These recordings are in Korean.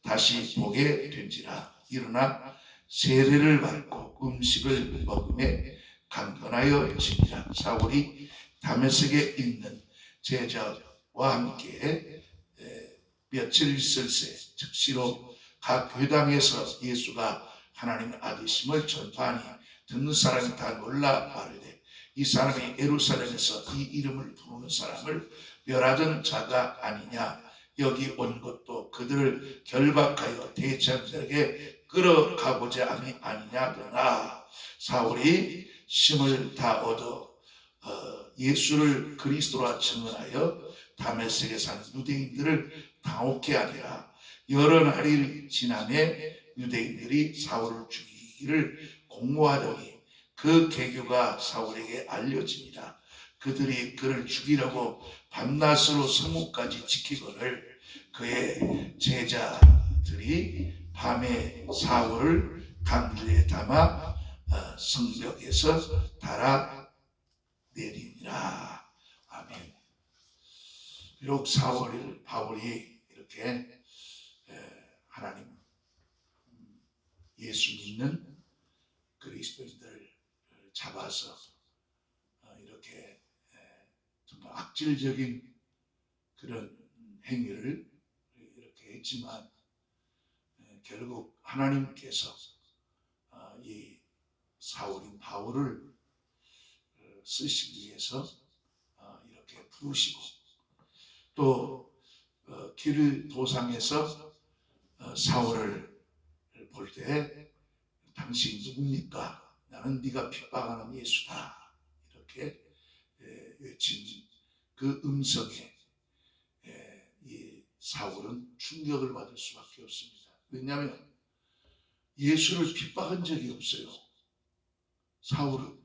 다시 보게 된지라. 일어나 세례를 받고 음식을 먹음에 강건하여지니라. 사울이 다메섹에 있는 제자와 함께 며칠 있을새 즉시로 각 교당에서 예수가 하나님의 아들이심을 전파하니 듣는 사람이 다 놀라 말하되 이 사람이 예루살렘에서 이 이름을 부르는 사람을 멸하던 자가 아니냐. 여기 온 것도 그들을 결박하여 대제사장들에게 끌어가고자 함이 아니냐더라. 사울이 힘을 다 얻어 예수를 그리스도라 증언하여 다메섹에 사는 유대인들을 당혹케 하니라. 여러 날이 지남에 유대인들이 사울을 죽이기를 공모하더니 그 계교가 사울에게 알려집니다. 그들이 그를 죽이려고 밤낮으로 성문까지 지키거늘 그의 제자들이 밤에 사울을 강들에 담아 성벽에서 달아 내리니라. 아멘. 비록 바울이 이렇게 하나님 예수 믿는 그리스도인들을 잡아서 이렇게 정말 악질적인 그런 행위를 이렇게 했지만 결국 하나님께서 이 사울인 바울을 쓰시기 위해서 이렇게 부르시고 또 길 도상에서 사울을 볼 때 당신 누굽니까? 나는 네가 핍박하는 예수다. 이렇게 외친 그 음성에 이 사울은 충격을 받을 수밖에 없습니다. 왜냐하면 예수를 핍박한 적이 없어요. 사울은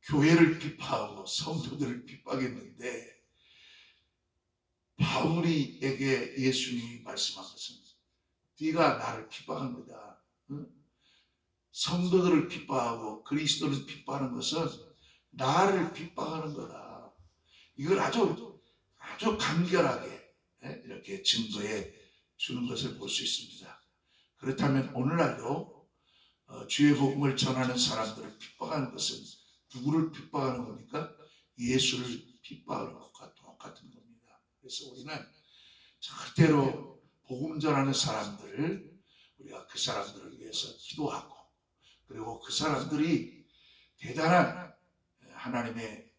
교회를 핍박하고 성도들을 핍박했는데 바울에게 예수님이 말씀한 것은 네가 나를 핍박한 거다. 성도들을 핍박하고 그리스도를 핍박하는 것은 나를 핍박하는 거다. 이걸 아주 간결하게 이렇게 증거해 주는 것을 볼 수 있습니다. 그렇다면 오늘날도 주의 복음을 전하는 사람들을 핍박하는 것은 누구를 핍박하는 겁니까? 예수를 핍박하는 것과 똑같은 겁니다. 그래서 우리는 절대로 복음 전하는 사람들을 우리가 그 사람들을 위해서 기도하고 그리고 그 사람들이 대단한 하나님의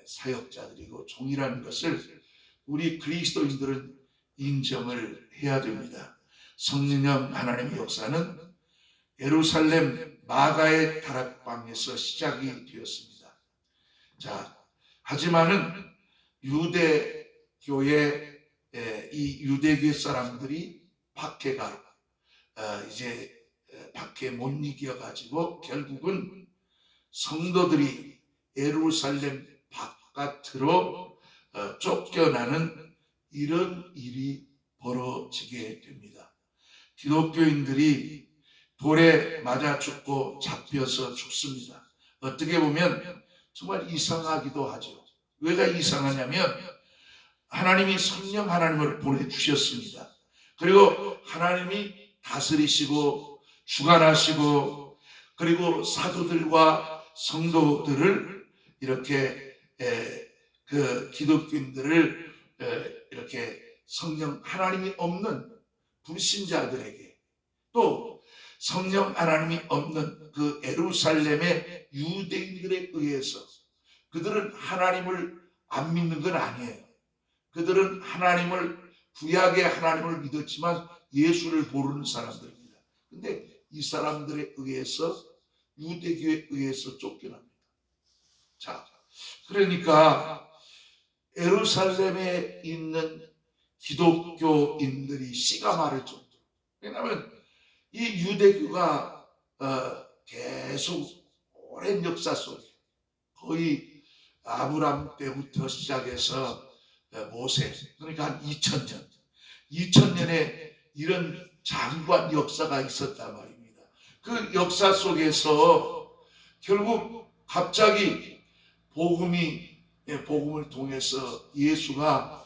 사역자들이고 종이라는 것을 우리 그리스도인들은 인정을 해야 됩니다. 성령 하나님의 역사는 예루살렘 마가의 다락방에서 시작이 되었습니다. 자, 하지만은 유대교회 이 유대교 사람들이 박해가 이제 박해 못 이겨 가지고 결국은 성도들이 예루살렘 바깥으로 쫓겨나는 이런 일이 벌어지게 됩니다. 기독교인들이 돌에 맞아 죽고 잡혀서 죽습니다. 어떻게 보면 정말 이상하기도 하죠. 왜가 이상하냐면 하나님이 성령 하나님을 보내주셨습니다. 그리고 하나님이 다스리시고 주관하시고 그리고 사도들과 성도들을 이렇게 그 기독교인들을 이렇게 성령 하나님이 없는 불신자들에게 또 성령 하나님이 없는 그 예루살렘의 유대인들에 의해서 그들은 하나님을 안 믿는 건 아니에요. 그들은 하나님을 구약의 하나님을 믿었지만 예수를 모르는 사람들입니다. 근데 이 사람들에 의해서 유대교에 의해서 쫓겨납니다. 자, 그러니까 예루살렘에 있는 기독교인들이 씨가 마를 정도. 왜냐하면 이 유대교가 계속 오랜 역사 속에 거의 아브람 때부터 시작해서 모세, 그러니까 한 2000년에 이런 장관 역사가 있었단 말입니다. 그 역사 속에서 결국 갑자기 복음을 통해서 예수가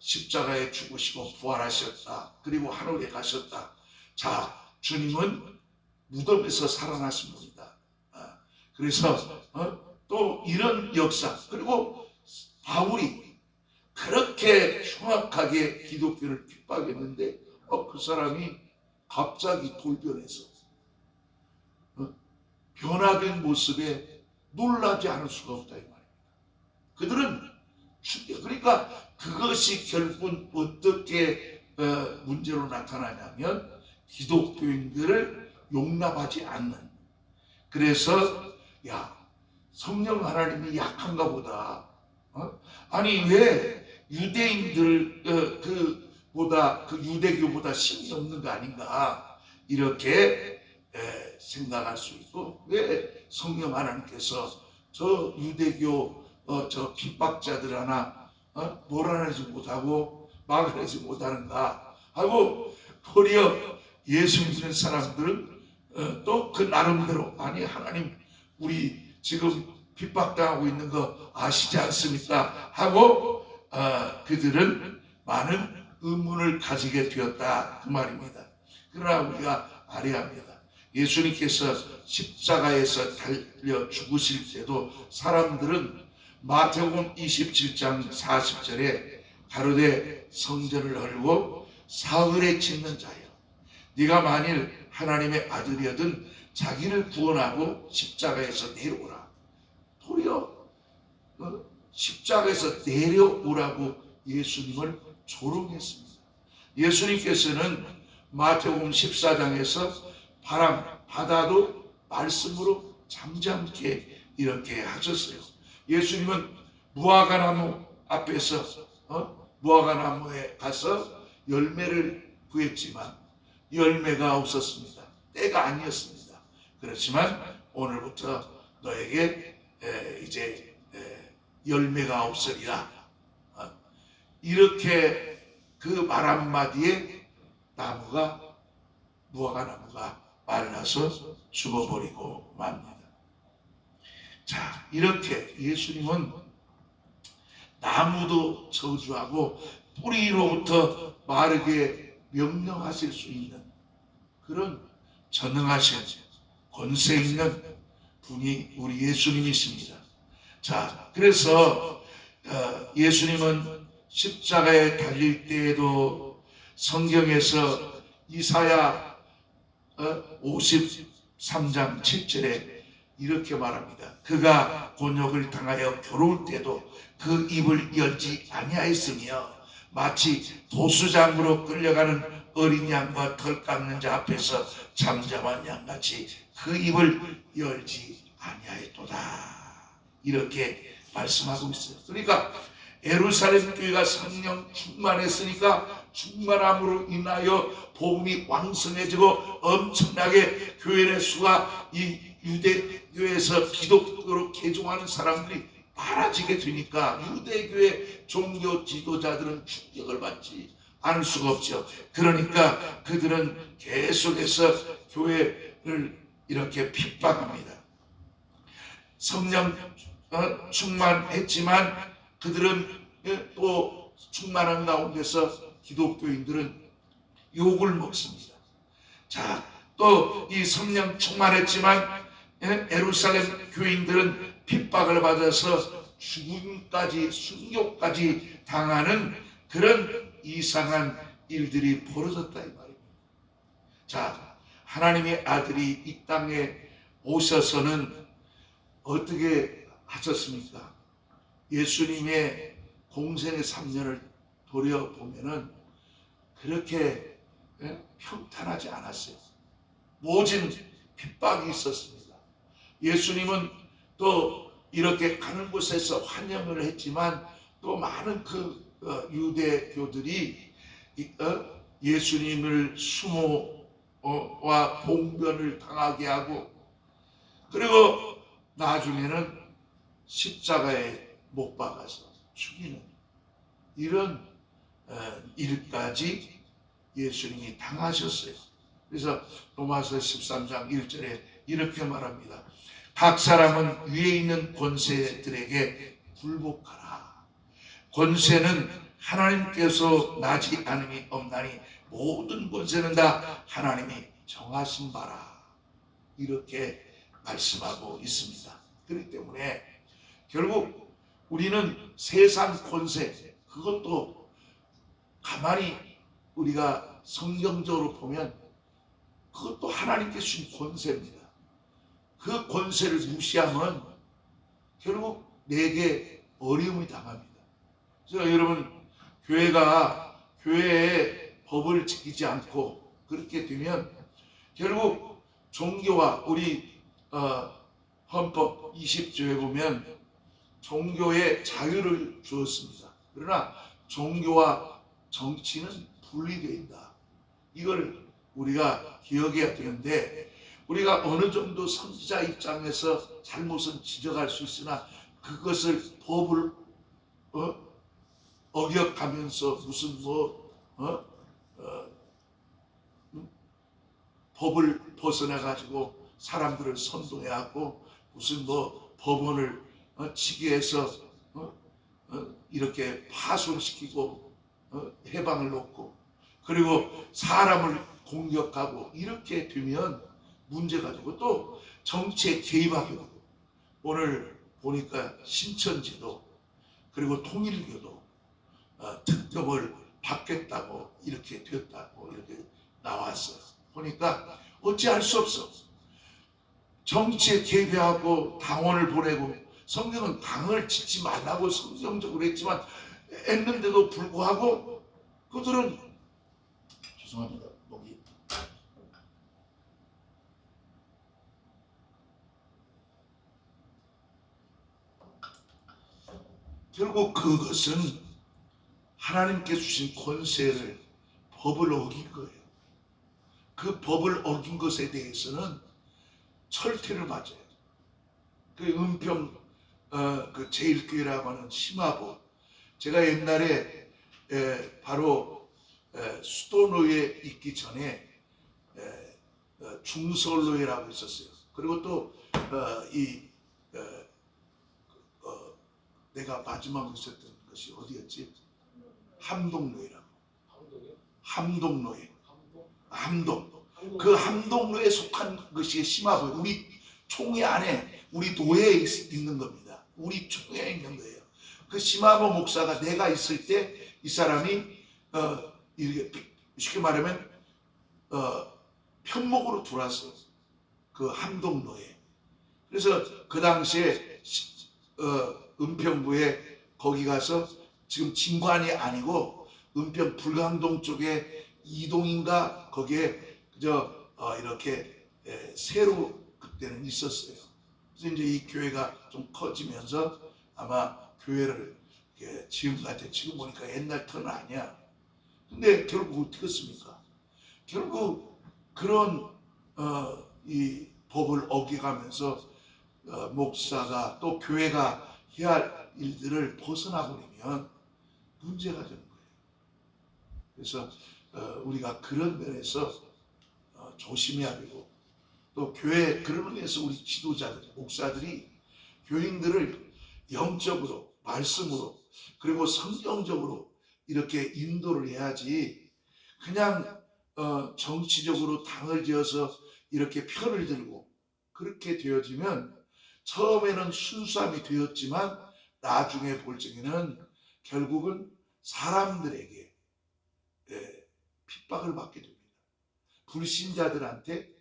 십자가에 죽으시고 부활하셨다. 그리고 하늘에 가셨다. 자, 주님은 무덤에서 살아나신 분이다. 그래서 또 이런 역사, 그리고 바울이 그렇게 흉악하게 기독교를 핍박했는데 그 사람이 갑자기 돌변해서 변화된 모습에 놀라지 않을 수가 없다 이 말입니다. 그들은 그러니까 그것이 결국은 어떻게 문제로 나타나냐면 기독교인들을 용납하지 않는. 그래서 야, 성령 하나님이 약한가 보다. 아니 왜 유대인들 보다 그 유대교보다 신이 없는 거 아닌가 이렇게 생각할 수 있고, 왜 성령 하나님께서 저 유대교 저 핍박자들 하나 몰아내지 못하고 막아내지 못하는가 하고, 도리어 예수 믿는 사람들은 또 그 나름대로 아니 하나님 우리 지금 핍박당하고 있는 거 아시지 않습니까 하고 그들은 많은 의문을 가지게 되었다 그 말입니다. 그러나 우리가 알아야 합니다. 예수님께서 십자가에서 달려 죽으실 때도 사람들은 마태복음 27장 40절에 가로되 성전을 헐고 사흘에 짓는 자여, 네가 만일 하나님의 아들이거든 자기를 구원하고 십자가에서 내려오라. 도리어 십자가에서 내려오라고 예수님을 조롱했습니다. 예수님께서는 마태복음 14장에서 바다도 말씀으로 잠잠케 이렇게 하셨어요. 예수님은 무화과나무 앞에서 무화과나무에 가서 열매를 구했지만 열매가 없었습니다. 때가 아니었습니다. 그렇지만 오늘부터 너에게 이제 열매가 없으리라. 이렇게 그 말 한마디에 무화과나무가 말라서 죽어버리고 맙니다. 자, 이렇게 예수님은 나무도 저주하고 뿌리로부터 마르게 명령하실 수 있는 그런 전능하신 권세 있는 분이 우리 예수님이십니다. 자, 그래서 예수님은 십자가에 달릴 때에도 성경에서 이사야 53장 7절에 이렇게 말합니다. 그가 곤욕을 당하여 괴로울 때도 그 입을 열지 아니하였으며 마치 도수장으로 끌려가는 어린 양과 털 깎는 자 앞에서 잠잠한 양같이 그 입을 열지 아니하였도다. 이렇게 말씀하고 있어요. 그러니까 예루살렘 교회가 성령 충만했으니까 충만함으로 인하여 복음이 왕성해지고 엄청나게 교회 의 수가 이 유대교에서 기독교로 개종하는 사람들이 많아지게 되니까 유대교의 종교 지도자들은 충격을 받지 않을 수가 없죠. 그러니까 그들은 계속해서 교회를 이렇게 핍박합니다. 성령 충만했지만 그들은 또 충만한 가운데서 기독교인들은 욕을 먹습니다. 자, 또 이 성령 충만했지만 예루살렘 교인들은 핍박을 받아서 죽음까지 순교까지 당하는 그런 이상한 일들이 벌어졌다 이 말입니다. 자, 하나님의 아들이 이 땅에 오셔서는 어떻게 하셨습니까? 예수님의 공생의 3년을 돌려보면은 그렇게 평탄하지 않았어요. 모진 핍박이 있었습니다. 예수님은 또 이렇게 가는 곳에서 환영을 했지만 또 많은 그 유대교들이 예수님을 수모와 봉변을 당하게 하고, 그리고 나중에는 십자가에 못 박아서 죽이는 이런 일까지 예수님이 당하셨어요. 그래서 로마서 13장 1절에 이렇게 말합니다. 각 사람은 위에 있는 권세들에게 굴복하라. 권세는 하나님께서 나지 않음이 없나니 모든 권세는 다 하나님이 정하신 바라. 이렇게 말씀하고 있습니다. 그렇기 때문에 결국 우리는 세상 권세, 그것도 가만히 우리가 성경적으로 보면 그것도 하나님께 주신 권세입니다. 그 권세를 무시하면 결국 내게 어려움이 당합니다. 그래서 여러분, 교회의 법을 지키지 않고 그렇게 되면 결국 종교와 우리 헌법 20조에 보면 종교의 자유를 주었습니다. 그러나 종교와 정치는 분리되어. 이걸 우리가 기억해야 되는데, 우리가 어느 정도 선지자 입장에서 잘못은 지적할 수 있으나 그것을 법을 어겨가면서 무슨 법을 벗어나 가지고 사람들을 선동해하고 무슨 법원을 치게 해서 이렇게 파손시키고 해방을 놓고 그리고 사람을 공격하고 이렇게 되면 문제가 되고, 또 정치에 개입하게 되고, 오늘 보니까 신천지도 그리고 통일교도 특검을 받겠다고 이렇게 됐다고 이렇게 나왔어요. 보니까 어찌할 수 없어. 정치에 개입하고 당원을 보내고, 성경은 당을 짓지 말라고 성경적으로 했지만 했는데도 불구하고 그들은, 죄송합니다, 목이 결국 그것은 하나님께 주신 권세를, 법을 어긴 거예요. 그 법을 어긴 것에 대해서는 철퇴를 맞아요. 그 은평 그 제1교회라고 하는 심화보, 제가 옛날에 바로 수도노예 있기 전에 중서노예라고 있었어요. 그리고 또 내가 마지막으로 있었던 것이 어디였지? 함동노예라고. 함동노예. 함동. 그 함동노에 속한 것이 심화보. 우리 총회 안에 우리 노예에 있는 겁니다. 우리 총회에 있는 거예요. 그 심화보 목사가 내가 있을 때 이 사람이 이렇게 쉽게 말하면 편목으로 들어왔어요. 그 함동노예. 그래서 그 당시에 은평구에 거기 가서, 지금 진관이 아니고 은평 불광동 쪽에 이동인가 거기에 이렇게 새로 그때는 있었어요. 그래서 이제 이 교회가 좀 커지면서 아마 교회를 지금 보니까 옛날 터는 아니야. 근데 결국 어떻게 했습니까? 결국 그런 이 법을 어겨가면서 목사가 또 교회가 해야 할 일들을 벗어나 버리면 문제가 되는 거예요. 그래서 우리가 그런 면에서 조심해야 되고, 또 교회, 그런 의미에서 우리 지도자들, 목사들이 교인들을 영적으로, 말씀으로, 그리고 성경적으로 이렇게 인도를 해야지, 그냥 정치적으로 당을 지어서 이렇게 편을 들고 그렇게 되어지면 처음에는 순수함이 되었지만 나중에 볼 적에는 결국은 사람들에게 핍박을 받게 됩니다. 불신자들한테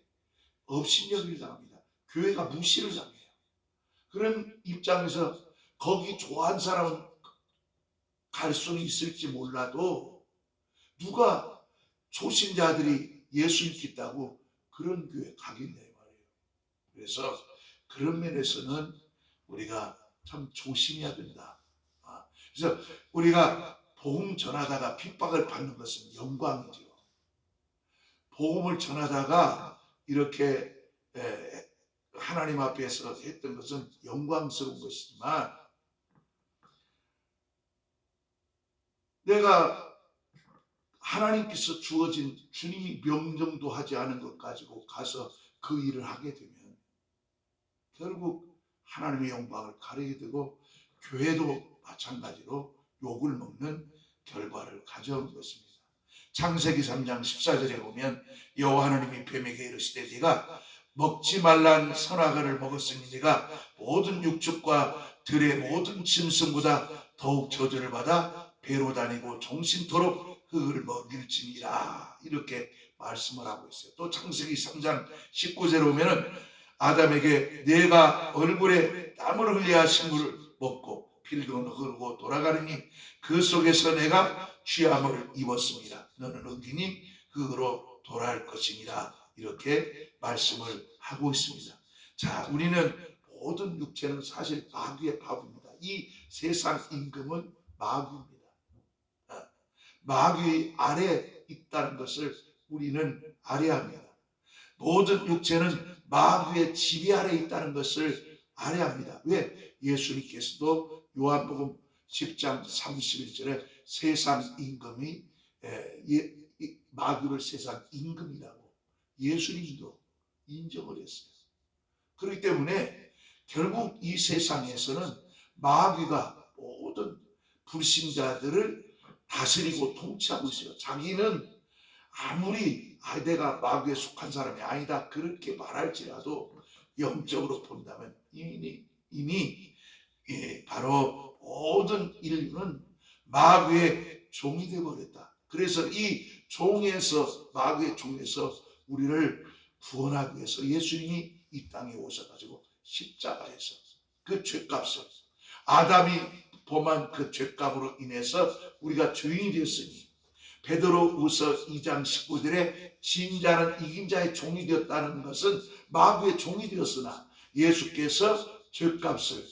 업신여기를 당합니다. 교회가 무시를 당해요. 그런 입장에서 거기 좋아하는 사람은 갈 수는 있을지 몰라도 누가 초신자들이 예수 믿겠다고 그런 교회 가겠냐 말이에요. 그래서 그런 면에서는 우리가 참 조심해야 된다. 그래서 우리가 복음 전하다가 핍박을 받는 것은 영광이죠. 복음을 전하다가 이렇게 하나님 앞에서 했던 것은 영광스러운 것이지만, 내가 하나님께서 주어진, 주님이 명령도 하지 않은 것 가지고 가서 그 일을 하게 되면 결국 하나님의 영광을 가리게 되고, 교회도 마찬가지로 욕을 먹는 결과를 가져온 것입니다. 창세기 3장 14절에 보면 여호와 하나님이 뱀에게 이르시되 네가 먹지 말란 선악과를 먹었으니 네가 모든 육축과 들의 모든 짐승보다 더욱 저주를 받아 배로 다니고 종신토록 흙을 먹일지니라, 이렇게 말씀을 하고 있어요. 또 창세기 3장 19절에 보면은 아담에게 내가 얼굴에 땀을 흘려야 식물을 먹고 필경을 흐르고 돌아가느니 그 속에서 내가 취함을 입었습니다. 너는 은근히 흙으로 돌아갈 것입니다. 이렇게 말씀을 하고 있습니다. 자, 우리는 모든 육체는 사실 마귀의 밥입니다. 이 세상 임금은 마귀입니다. 마귀 아래 있다는 것을 우리는 알아야 합니다. 모든 육체는 마귀의 지배 아래 있다는 것을 알아야 합니다. 왜? 예수님께서도 요한복음 10장 31절에 세상 임금이 마귀를 세상 임금이라고 예수님도 인정을 했어요. 그렇기 때문에 결국 이 세상에서는 마귀가 모든 불신자들을 다스리고 통치하고 있어요. 자기는 아무리 내가 마귀에 속한 사람이 아니다 그렇게 말할지라도 영적으로 본다면 이미 바로 모든 인류는 마귀의 종이 되어버렸다. 그래서 이 종에서, 마귀의 종에서 우리를 구원하기 위해서 예수님이 이 땅에 오셔가지고 십자가에서 그 죄값을, 아담이 범한 그 죄값으로 인해서 우리가 죄인이 되었으니 베드로후서 2장 19절에 진자는 이긴 자의 종이 되었다는 것은 마귀의 종이 되었으나 예수께서 죄값을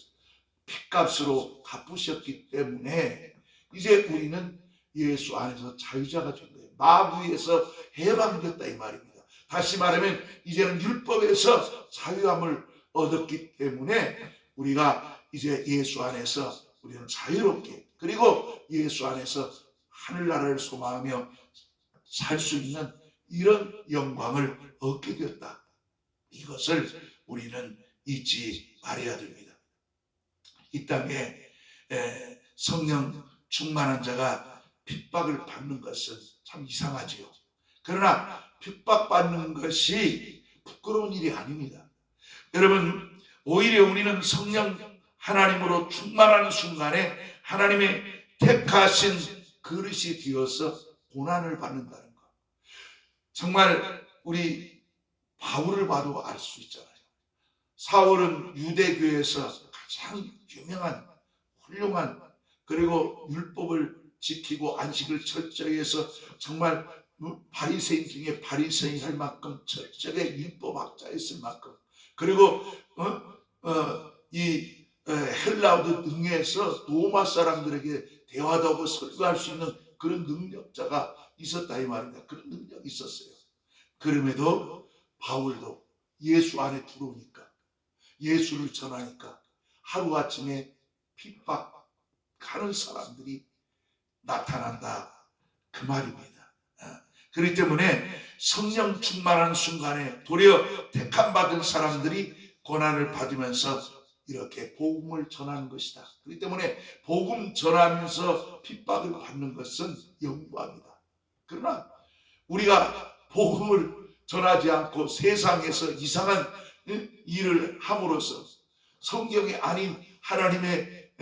피값으로 갚으셨기 때문에 이제 우리는 예수 안에서 자유자가 된 거예요. 마귀에서 해방됐다 이 말입니다. 다시 말하면 이제는 율법에서 자유함을 얻었기 때문에 우리가 이제 예수 안에서 우리는 자유롭게, 그리고 예수 안에서 하늘나라를 소망하며 살 수 있는 이런 영광을 얻게 되었다. 이것을 우리는 잊지 말아야 됩니다. 이 땅에 성령 충만한 자가 핍박을 받는 것은 참 이상하지요. 그러나 핍박받는 것이 부끄러운 일이 아닙니다. 여러분, 오히려 우리는 성령 하나님으로 충만하는 순간에 하나님의 택하신 그릇이 되어서 고난을 받는다는 것. 정말 우리 바울을 봐도 알 수 있잖아요. 사울은 유대교에서 가장 유명한 훌륭한, 그리고 율법을 지키고 안식을 철저히 해서 정말 바리새인 중에 바리새인 할 만큼 철저하게 율법학자였을 만큼, 그리고 이 헬라어도 능해서 로마 사람들에게 대화도 하고 설교할 수 있는 그런 능력자가 있었다 이 말입니다. 그런 능력이 있었어요. 그럼에도 바울도 예수 안에 들어오니까, 예수를 전하니까 하루아침에 핍박하는 사람들이 나타난다 그 말입니다. 그렇기 때문에 성령 충만한 순간에 도리어 택함받은 사람들이 고난을 받으면서 이렇게 복음을 전하는 것이다. 그렇기 때문에 복음 전하면서 핍박을 받는 것은 영광이다. 그러나 우리가 복음을 전하지 않고 세상에서 이상한 일을 함으로써 성경이 아닌 하나님의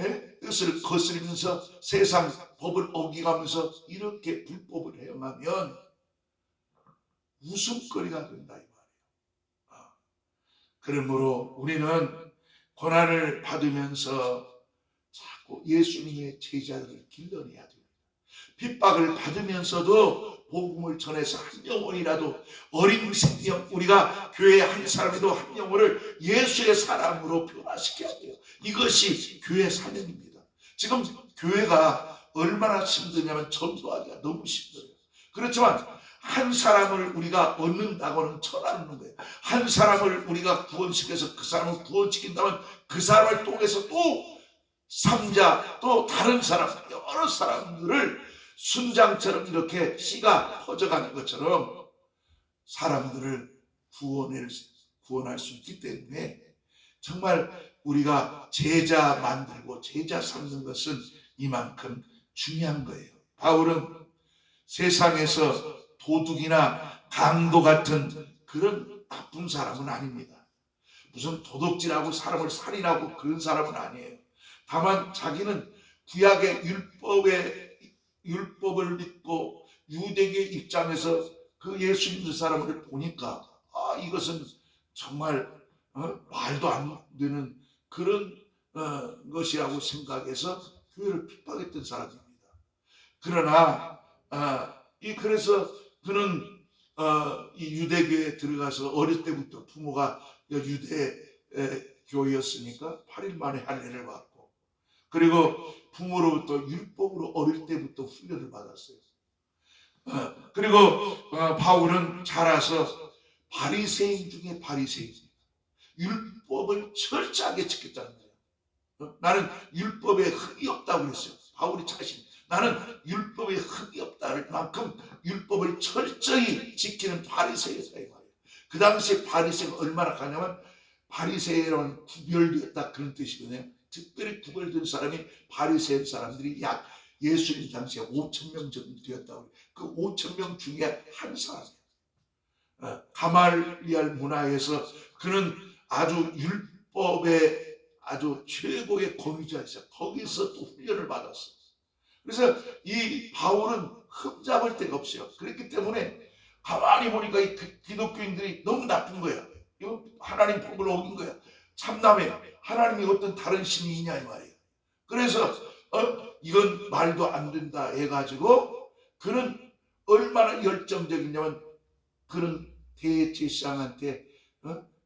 뜻을 거스르면서 세상 법을 어기가면서 이렇게 불법을 행하면 웃음거리가 된다 이 말이에요. 그러므로 우리는 고난을 받으면서 자꾸 예수님의 제자들을 길러내야 됩니다. 핍박을 받으면서도 복음을 전해서 한 영혼이라도, 어린 생명, 우리가 교회의 한 사람이라도 한 영혼을 예수의 사랑으로 변화시켜야 돼요. 이것이 교회 사명입니다. 지금 교회가 얼마나 힘드냐면 전도하기가 너무 힘들어요. 그렇지만 한 사람을 우리가 얻는다고는 천하는 거예요. 한 사람을 우리가 구원시켜서 그 사람을 구원시킨다면 그 사람을 통해서 또 삼자, 또 다른 사람, 여러 사람들을 순장처럼 이렇게 씨가 퍼져가는 것처럼 사람들을 구원할 수 있기 때문에 정말 우리가 제자 만들고 제자 삼는 것은 이만큼 중요한 거예요. 바울은 세상에서 도둑이나 강도 같은 그런 나쁜 사람은 아닙니다. 무슨 도둑질하고 사람을 살인하고 그런 사람은 아니에요. 다만 자기는 구약의 율법을 믿고 유대계 입장에서 그 예수 믿는 사람을 보니까 이것은 정말 말도 안 되는 그런 것이라고 생각해서 교회를 핍박했던 사람입니다. 그러나 그래서 그는 이 유대교에 들어가서 어릴 때부터 부모가 유대 교회였으니까 8일 만에 할례를 받고, 그리고 부모로부터 율법으로 어릴 때부터 훈련을 받았어요. 그리고 바울은 자라서 바리새인 중에 바리새인입니다. 율법을 철저하게 지켰다는 거예요. 나는 율법에 흠이 없다고 그랬어요. 바울이 자신, 나는 율법에 흠이 없다를 만큼 율법을 철저히 지키는 바리새인이다 이 말이에요. 그 당시에 바리새가 얼마나 가냐면, 바리새인은 구별되었다 그런 뜻이거든요. 특별히 구별된 사람이 바리새인 사람들이 약 예수님 당시에 5,000명 정도 되었다고. 그 5,000명 중에 한 사람이에요. 가말리알 문화에서 그는 아주 율법의 아주 최고의 권위자였어요. 거기서 또 훈련을 받았어요. 그래서 이 바울은 흠잡을 데가 없어요. 그렇기 때문에 가만히 보니까 이 기독교인들이 너무 나쁜 거야. 이거 하나님 법을 어긴 거야. 참남해. 하나님이 어떤 다른 신이 있냐 이 말이에요. 그래서 이건 말도 안 된다 해가지고 그는 얼마나 열정적이냐면, 그는 대제사장한테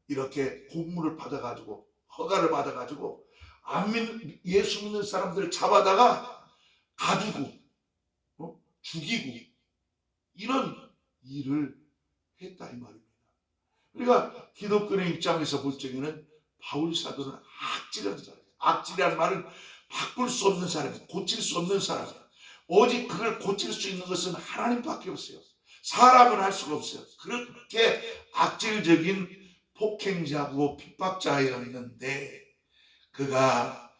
이렇게 공문을 받아가지고 허가를 받아가지고 예수 믿는 사람들을 잡아다가 가두고 죽이고 이런 일을 했다 이 말입니다. 그러니까 기독교의 입장에서 볼 적에는 바울 사도는 악질한 사람이에요. 악질이라는 말은 바꿀 수 없는 사람이에요. 고칠 수 없는 사람이에요. 오직 그걸 고칠 수 있는 것은 하나님밖에 없어요. 사람은 할 수가 없어요. 그렇게 악질적인 폭행자고 핍박자였는데, 그가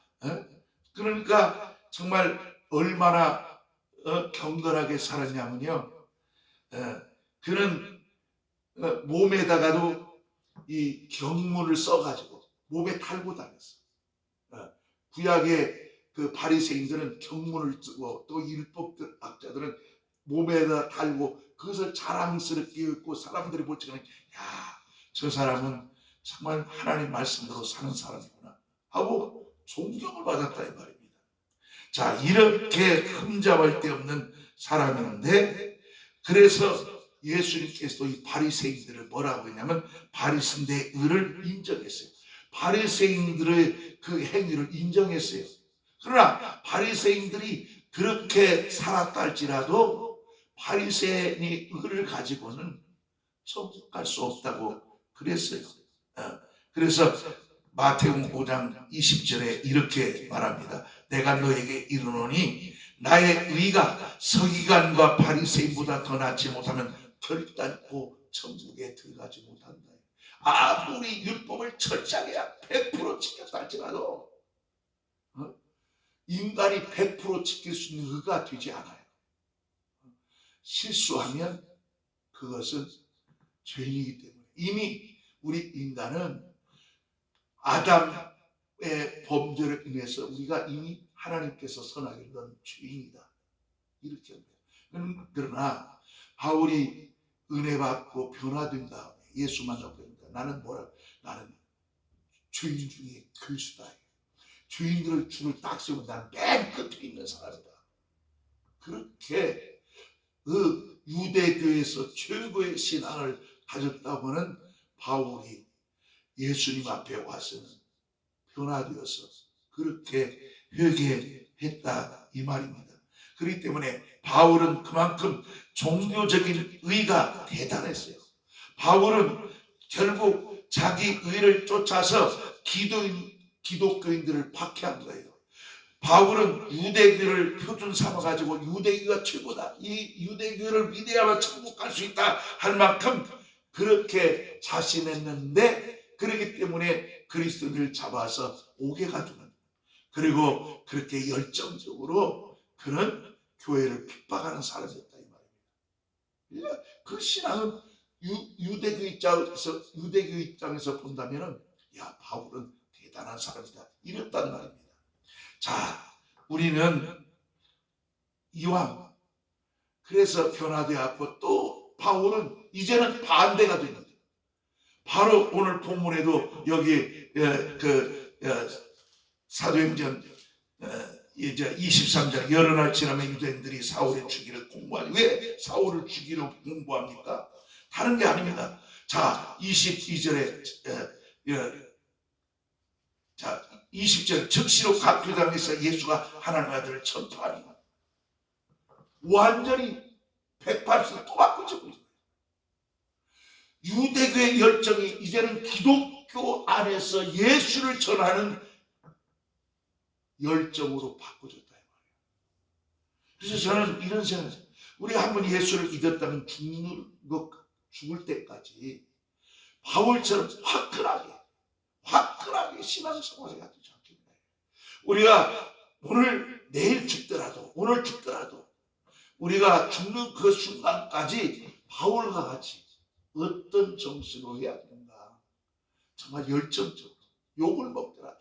그러니까 정말 얼마나 경건하게 살았냐면요, 그는 몸에다가도 이 경문을 써가지고 몸에 달고 다녔어요. 구약의 그 바리새인들은 경문을 쓰고, 또 율법들 학자들은 몸에다 달고 그것을 자랑스럽게 입고 사람들이 볼 적에는 저 사람은 정말 하나님 말씀대로 사는 사람이구나 하고 존경을 받았다 이 말입니다. 자, 이렇게 흠잡을 데 없는 사람인데, 그래서 예수님께서 이 바리새인들을 뭐라고 했냐면 바리새인들의 의를 인정했어요. 바리새인들의 그 행위를 인정했어요. 그러나 바리새인들이 그렇게 살았다 할지라도 바리새인의 의를 가지고는 천국 갈 수 없다고 그랬어요. 그래서 마태복음 5장 20절에 이렇게 말합니다. 내가 너에게 이르노니 나의 의가 서기관과 바리새인보다 더 낫지 못하면 결단코 천국에 들어가지 못한다. 아무리 율법을 철저하게 100% 지켰다 할지라도 인간이 100% 지킬 수 있는 의가 되지 않아요. 실수하면 그것은 죄이기 때문에, 이미 우리 인간은 아담의 범죄를 인해서 우리가 이미 하나님께서 선하게 넌 죄인이다 이렇게 합니다. 그러나 바울이 은혜 받고 변화된 다음에 예수 만나고 나는 나는 죄인 중에 괴수다. 죄인들을 줄을 딱 세우면 나는 맨 끝에 있는 사람이다. 그렇게 그 유대교에서 최고의 신앙을 가졌다고는 바울이 예수님 앞에 와서는 변화되어서 그렇게 회개했다 이 말입니다. 그렇기 때문에 바울은 그만큼 종교적인 의가 대단했어요. 바울은 결국 자기 의를 쫓아서 기독교인들을 박해한 거예요. 바울은 유대교를 표준 삼아가지고 유대교가 최고다, 이 유대교를 믿어야만 천국 갈 수 있다 할 만큼 그렇게 자신했는데, 그렇기 때문에 그리스도인을 잡아서 옥에 가두는, 그리고 그렇게 열정적으로 그는 교회를 핍박하는 사람이었다 이 말입니다. 그 신앙은 유대교 입장에서 본다면은 야, 바울은 대단한 사람이다 이랬단 말입니다. 자, 우리는 이왕 그래서 변화되었고 또 바울은 이제는 반대가 됩니다. 바로 오늘 본문에도 여기 사도행전 이제 23장 여러 날 지나면 유대인들이 사울의 죽이를 공부하니 왜 사울을 죽이려 공부합니까? 다른 게 아닙니다. 자, 22절에 자 20절 즉시로 각 교당에서 예수가 하나님의 아들을 전파하니 완전히 180도 또 바꾸죠. 유대교의 열정이 이제는 기독교 안에서 예수를 전하는 열정으로 바꿔졌다 이 말이에요. 그래서 저는 이런 생각을 해요. 우리가 한번 예수를 믿었다면 죽을 때까지 바울처럼 화끈하게 신앙생활을 해야 되지 않겠나요? 우리가 내일 죽더라도 오늘 죽더라도 우리가 죽는 그 순간까지 바울과 같이 어떤 정신으로 해야 되는가? 정말 열정적으로 욕을 먹더라도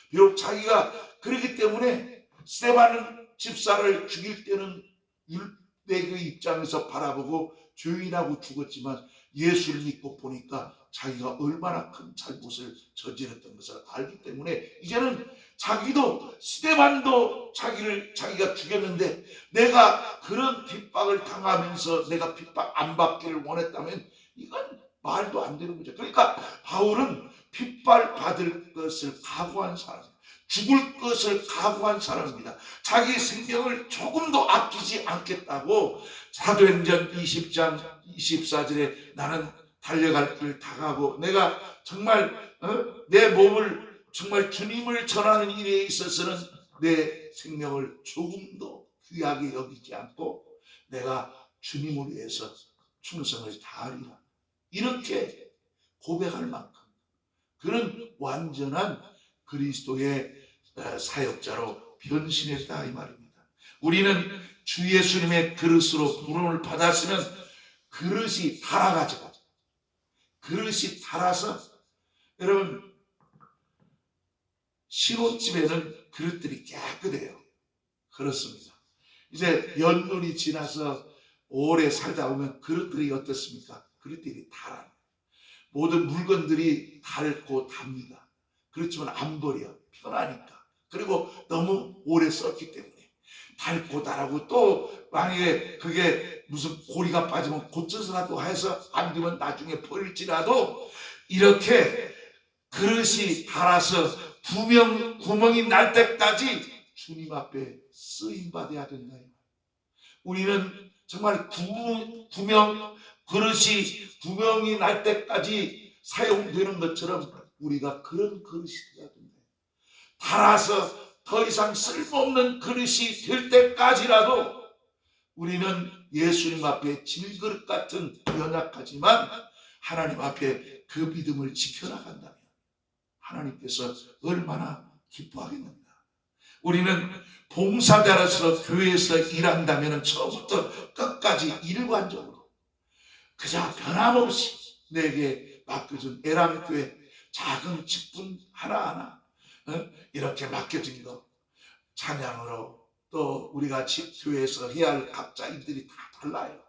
비록 자기가 그렇기 때문에 스데반 집사를 죽일 때는 유대교 입장에서 바라보고 죄인하고 죽었지만 예수를 믿고 보니까 자기가 얼마나 큰 잘못을 저질렀던 것을 알기 때문에 이제는 자기도 스데반도 자기가 죽였는데 내가 그런 핍박을 당하면서 내가 핍박 안 받기를 원했다면 이건 말도 안 되는 거죠. 그러니까 바울은 핍박받을 것을 각오한 사람, 죽을 것을 각오한 사람입니다. 자기 생명을 조금도 아끼지 않겠다고 사도행전 20장 24절에 나는 달려갈 길 다 가고 내가 정말 내 몸을 정말 주님을 전하는 일에 있어서는 내 생명을 조금도 귀하게 여기지 않고 내가 주님을 위해서 충성을 다하리라 이렇게 고백할 만큼 그는 완전한 그리스도의 사역자로 변신했다 이 말입니다. 우리는 주 예수님의 그릇으로 부름을 받았으면 그릇이 달아가지고 그릇이 달아서 여러분 신혼집에는 그릇들이 깨끗해요. 그렇습니다. 이제 연륜이 지나서 오래 살다 보면 그릇들이 어떻습니까? 그릇들이 달아요. 모든 물건들이 닳고 답니다. 그렇지만 안 버려. 편하니까. 그리고 너무 오래 썼기 때문에 닳고 달하고 또 만약에 그게 무슨 고리가 빠지면 고쳐서라도 해서 안 되면 나중에 버릴지라도 이렇게 그릇이 닳아서 구멍이 날 때까지 주님 앞에 쓰임 받아야 된다. 우리는 정말 구멍이 날 때까지 사용되는 것처럼 우리가 그런 그릇이 되어야 된다. 닳아서 더 이상 쓸모없는 그릇이 될 때까지라도 우리는 예수님 앞에 질그릇 같은 연약하지만 하나님 앞에 그 믿음을 지켜나간다면 하나님께서 얼마나 기뻐하겠는가. 우리는 봉사자로서 교회에서 일한다면 처음부터 끝까지 일관적으로 그저 변함없이 내게 맡겨준 애랑교회 작은 직분 하나하나 이렇게 맡겨진 거 찬양으로 또 우리가 교회에서 해야 할 각자 일들이 다 달라요.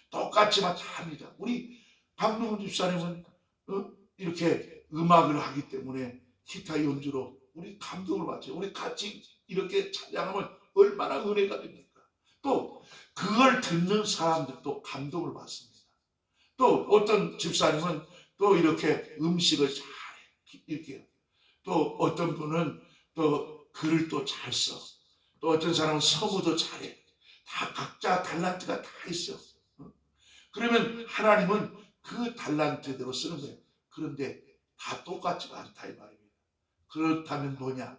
똑같지만 다릅니다. 우리 박동훈 집사님은 이렇게 음악을 하기 때문에 기타 연주로 우리 감동을 받죠. 우리 같이 이렇게 찬양하면 얼마나 은혜가 됩니까? 또 그걸 듣는 사람들도 감동을 받습니다. 또 어떤 집사님은 또 이렇게 음식을 잘해. 이렇게 또 어떤 분은 또 글을 또 잘 써. 또 어떤 사람은 서구도 잘해. 다 각자 달란트가 다 있어. 그러면 하나님은 그 달란트대로 쓰는 거예요. 그런데 다 똑같지가 않다 이 말입니다. 그렇다면 뭐냐?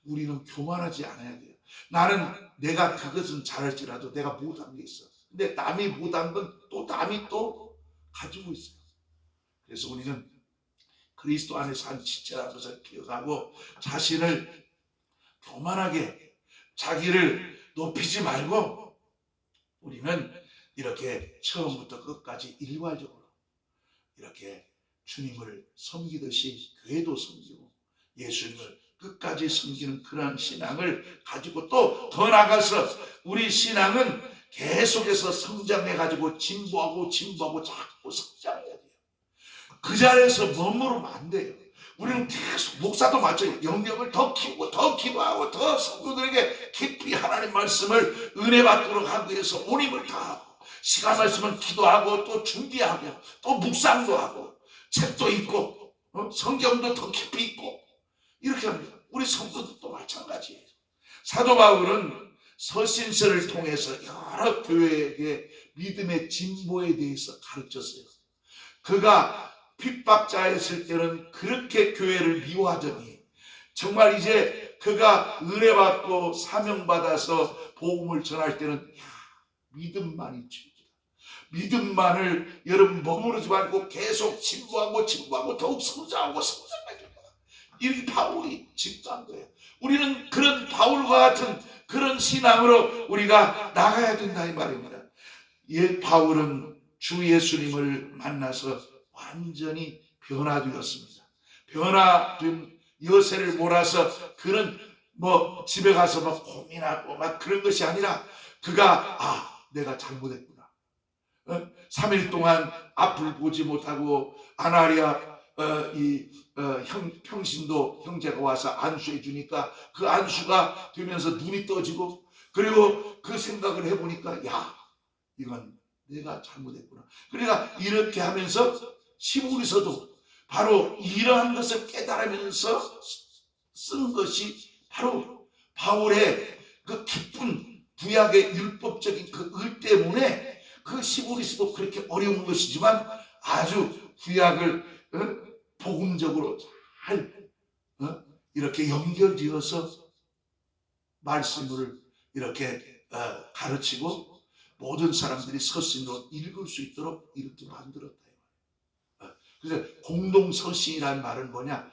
우리는 교만하지 않아야 돼요. 나는 내가 그것은 잘할지라도 내가 못한 게 있어. 근데 남이 못한 건 또 남이 또 가지고 있어요. 그래서 우리는 그리스도 안에서 한 지체라는 것을 기억하고 자신을 교만하게 자기를 높이지 말고 우리는 이렇게 처음부터 끝까지 일괄적으로 이렇게 주님을 섬기듯이 교회도 섬기고 예수님을 끝까지 섬기는 그러한 신앙을 가지고 또 더 나아가서 우리 신앙은 계속해서 성장해가지고 진보하고 자꾸 성장해야 돼요. 그 자리에서 머무르면 안 돼요. 우리는 계속 목사도 마찬가지예요. 영역을 더 키우고 더 기도하고 더 성도들에게 깊이 하나님 말씀을 은혜 받도록 하기 위해서 온 힘을 다하고 시간 말씀은 기도하고 또 준비하고 또 묵상도 하고 책도 읽고 성경도 더 깊이 읽고 이렇게 합니다. 우리 성도들도 마찬가지예요. 사도 바울은 서신서를 통해서 여러 교회에게 믿음의 진보에 대해서 가르쳤어요. 그가 핍박자였을 때는 그렇게 교회를 미워하더니 정말 이제 그가 은혜 받고 사명 받아서 복음을 전할 때는 믿음만이 최고다. 믿음만을 여러분 머무르지 말고 계속 진보하고 더욱 성장하고 성장하게. 이 바울이 직도한 거예요. 우리는 그런 바울과 같은 그런 신앙으로 우리가 나가야 된다 이 말입니다. 바울은 주 예수님을 만나서 완전히 변화되었습니다. 변화된 여세를 몰아서 그는 집에 가서 고민하고 그런 것이 아니라 그가 내가 잘못했구나. 3일 동안 앞을 보지 못하고 아나리아 평신도 형제가 와서 안수해 주니까 그 안수가 되면서 눈이 떠지고 그리고 그 생각을 해보니까 이건 내가 잘못했구나. 그러니까 이렇게 하면서 시므리서도 바로 이러한 것을 깨달으면서 쓴 것이 바로 바울의 그 깊은 구약의 율법적인 그 의 때문에 그 시므리서도 그렇게 어려운 것이지만 아주 구약을 복음적으로 잘 이렇게 연결지어서 말씀을 이렇게 가르치고 모든 사람들이 서신으로 읽을 수 있도록 이렇게 만들었다. 그래서 공동서신이라는 말은 뭐냐?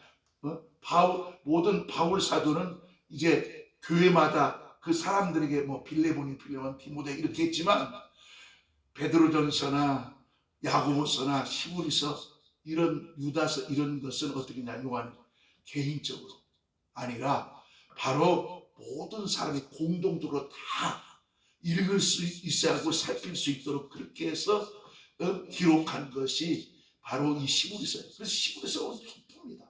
모든 바울 사도는 이제 교회마다 그 사람들에게 빌레몬, 디모데 이렇게 했지만 베드로전서나 야고보서나 시므리서 이런 유다서 이런 것은 어떻게 하냐? 요한 개인적으로 아니라 바로 모든 사람이 공동적으로 다 읽을 수 있어야 하고 살필 수 있도록 그렇게 해서 기록한 것이 바로 이 시므리서예요. 그래서 시므리서는 깊습니다.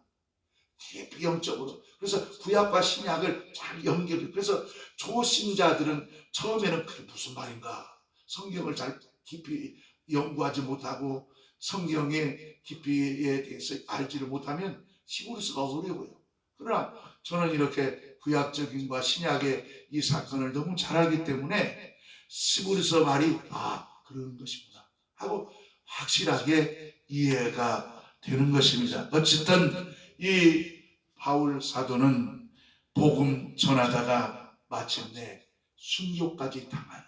깊이 영적으로. 그래서 구약과 신약을 잘 연결해요. 그래서 초신자들은 처음에는 그게 무슨 말인가? 성경을 잘 깊이 연구하지 못하고 성경의 깊이에 대해서 알지를 못하면 시므리서가 어려워요. 그러나 저는 이렇게 구약적인 과 신약의 이 사건을 너무 잘 알기 때문에 시므리서 말이 그런 것이구나 하고 확실하게 이해가 되는 것입니다. 어쨌든 이 바울 사도는 복음 전하다가 마침내 순교까지 당하는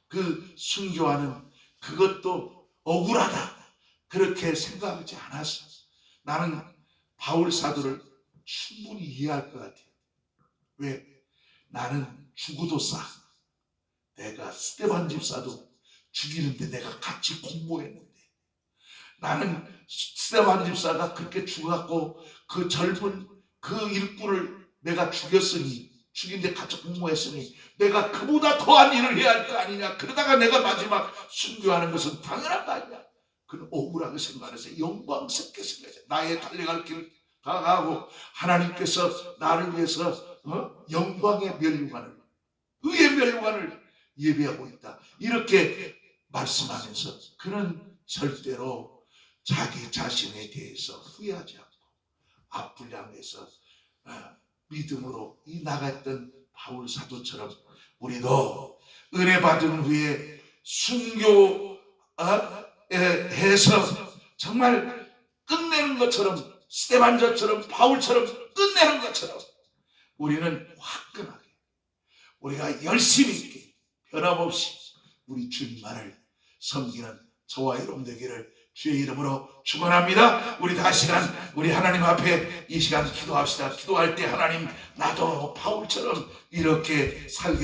그 순교하는 그것도 억울하다 그렇게 생각하지 않았어. 나는 바울 사도를 충분히 이해할 것 같아요. 왜? 나는 죽어도 싸. 내가 스데반 집사도 죽이는데 내가 같이 공모했는데 나는 스데반 집사가 그렇게 죽었고 그 젊은 그 일꾼을 내가 죽인데 같이 공모했으니 내가 그보다 더한 일을 해야 할 거 아니냐. 그러다가 내가 마지막 순교하는 것은 당연한 거 아니냐. 그는 억울하게 생각해서 영광스럽게 생각해서 나의 달려갈 길을 다가가고 하나님께서 나를 위해서 영광의 면류관을 의의 면류관을 예배하고 있다. 이렇게 말씀하면서 그는 절대로 자기 자신에 대해서 후회하지 않고 앞을 향해서 믿음으로 나갔던 바울 사도처럼 우리도 은혜 받은 후에 순교해서 정말 끝내는 것처럼 스데반처럼 바울처럼 끝내는 것처럼 우리는 화끈하게 우리가 열심히 있게 변함없이 우리 주님만을 섬기는 저와 여러분 되기를 주의 이름으로 축원합니다. 우리 다시 우리 하나님 앞에 이 시간 기도합시다. 기도할 때 하나님 나도 바울처럼 이렇게 살게